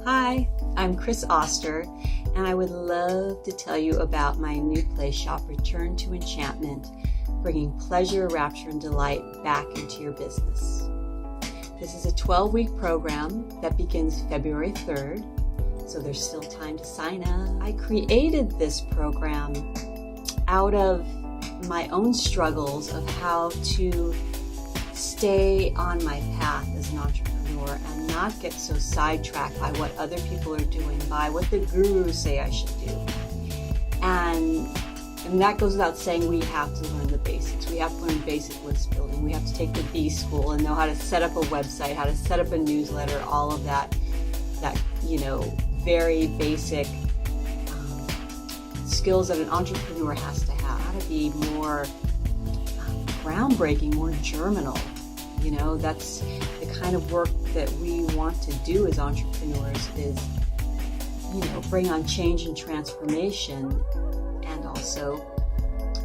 Hi, I'm Kris Oster, and I would love to tell you about my new play shop, Return to Enchantment, bringing pleasure, rapture, and delight back into your business. This is a 12-week program that begins February 3rd, so there's still time to sign up. I created this program out of my own struggles of how to stay on my path as an entrepreneur and not get so sidetracked by what other people are doing, by what the gurus say I should do. And that goes without saying, we have to learn the basics. We have to learn basic list building. We have to take the B school and know how to set up a website, how to set up a newsletter, all of that very basic skills that an entrepreneur has to have. How to be more groundbreaking, more germinal. That's the kind of work that we want to do as entrepreneurs is, bring on change and transformation and also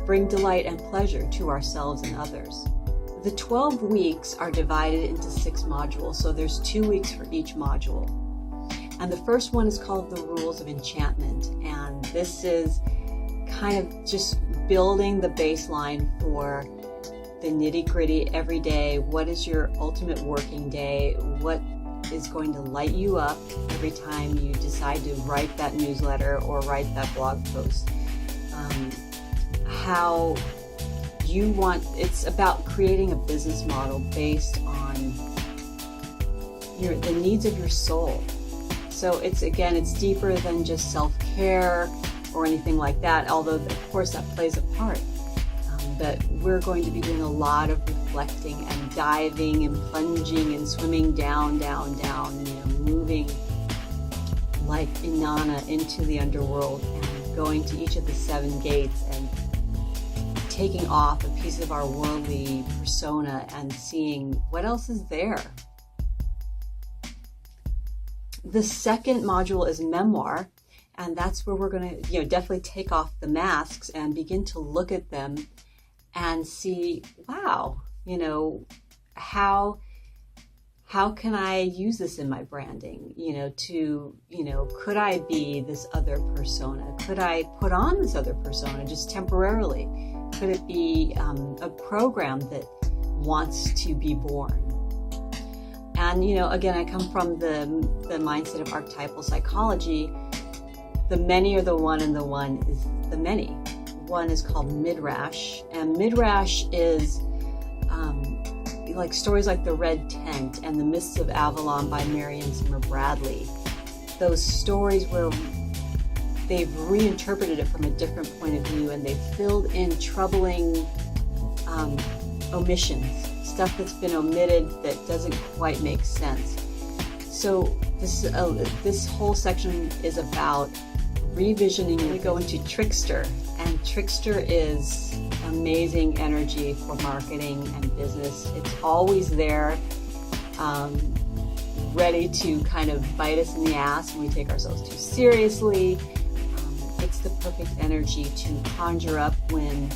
bring delight and pleasure to ourselves and others. The 12 weeks are divided into 6 modules, so there's 2 weeks for each module. And the first one is called The Rules of Enchantment, and this is kind of just building the baseline for the nitty-gritty every day. What is your ultimate working day? What is going to light you up every time you decide to write that newsletter or write that blog post? How you want, it's about creating a business model based on the needs of your soul. So it's deeper than just self-care or anything like that, although of course that plays a part. But we're going to be doing a lot of reflecting and diving and plunging and swimming down, moving like Inanna into the underworld and going to each of the 7 gates and taking off a piece of our worldly persona and seeing what else is there. The second module is memoir, and that's where we're going to definitely take off the masks and begin to look at them and see, wow, how can I use this in my branding? Could I be this other persona? Could I put on this other persona just temporarily? Could it be a program that wants to be born? And, again, I come from the mindset of archetypal psychology. The many are the one, and the one is the many. One is called Midrash, and Midrash is like stories like The Red Tent and The Mists of Avalon by Mary and Zimmer Bradley. Those stories where they've reinterpreted it from a different point of view and they've filled in troubling omissions, stuff that's been omitted that doesn't quite make sense. So this whole section is about revisioning. We go into Trickster, and Trickster is amazing energy for marketing and business. It's always there, ready to kind of bite us in the ass when we take ourselves too seriously. It's the perfect energy to conjure up when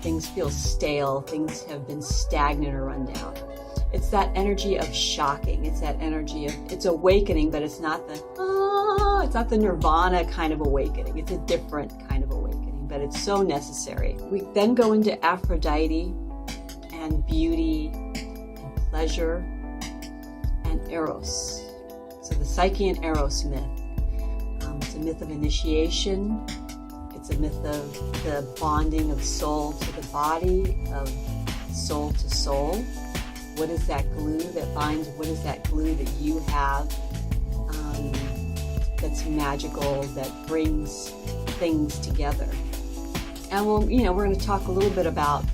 things feel stale, things have been stagnant or run down. It's that energy of shocking. It's that energy of, it's awakening, but it's not the nirvana kind of awakening. It's a different kind of awakening, but it's so necessary. We then go into Aphrodite and beauty and pleasure and Eros. So the Psyche and Eros myth. It's a myth of initiation. It's a myth of the bonding of soul to the body, of soul to soul. What is that glue that binds? What is that glue that you have that's magical, that brings things together? And we're going to talk a little bit about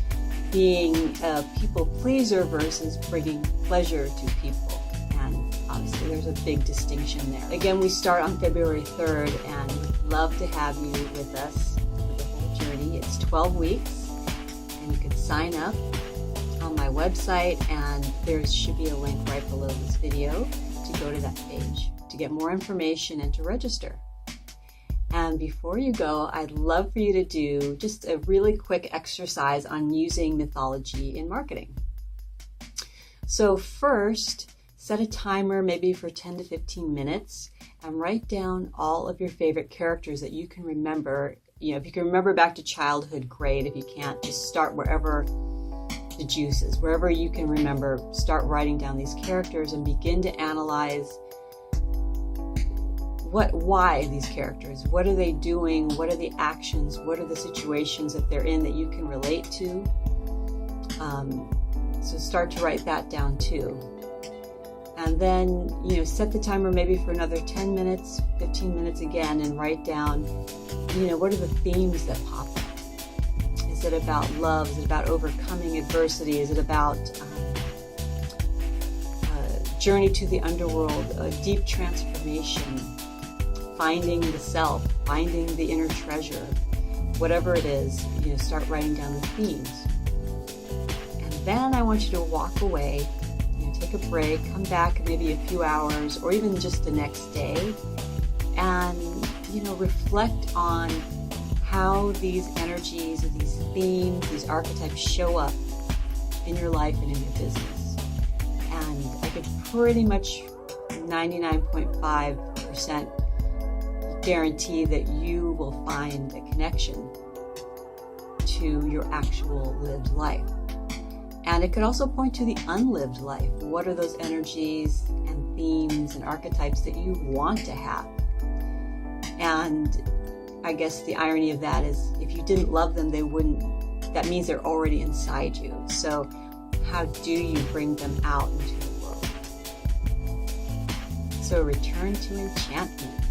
being a people pleaser versus bringing pleasure to people. And obviously there's a big distinction there. Again, we start on February 3rd, and we'd love to have you with us for the whole journey. It's 12 weeks, and you can sign up on my website, and there should be a link right below this video to go to that page to get more information and to register. And before you go, I'd love for you to do just a really quick exercise on using mythology in marketing. So first, set a timer maybe for 10 to 15 minutes and write down all of your favorite characters that you can remember. You know, if you can remember back to childhood, great. If you can't, just start wherever the juice is, wherever you can remember. Start writing down these characters and begin to analyze why these characters, what are they doing, what are the actions, what are the situations that they're in that you can relate to. So start to write that down too. And then, you know, set the timer maybe for another 10 minutes, 15 minutes again, and write down, you know, what are the themes that pop up? Is it about love? Is it about overcoming adversity? Is it about a journey to the underworld, a deep transformation, finding the self, finding the inner treasure? Whatever it is, you know, start writing down the themes. And then I want you to walk away, take a break, come back maybe a few hours or even just the next day, and, you know, reflect on how these energies, these themes, these archetypes show up in your life and in your business. And I could pretty much 99.5% guarantee that you will find a connection to your actual lived life. And it could also point to the unlived life. What are those energies and themes and archetypes that you want to have? And I guess the irony of that is if you didn't love them, that means they're already inside you. So how do you bring them out into the world? So return to enchantment.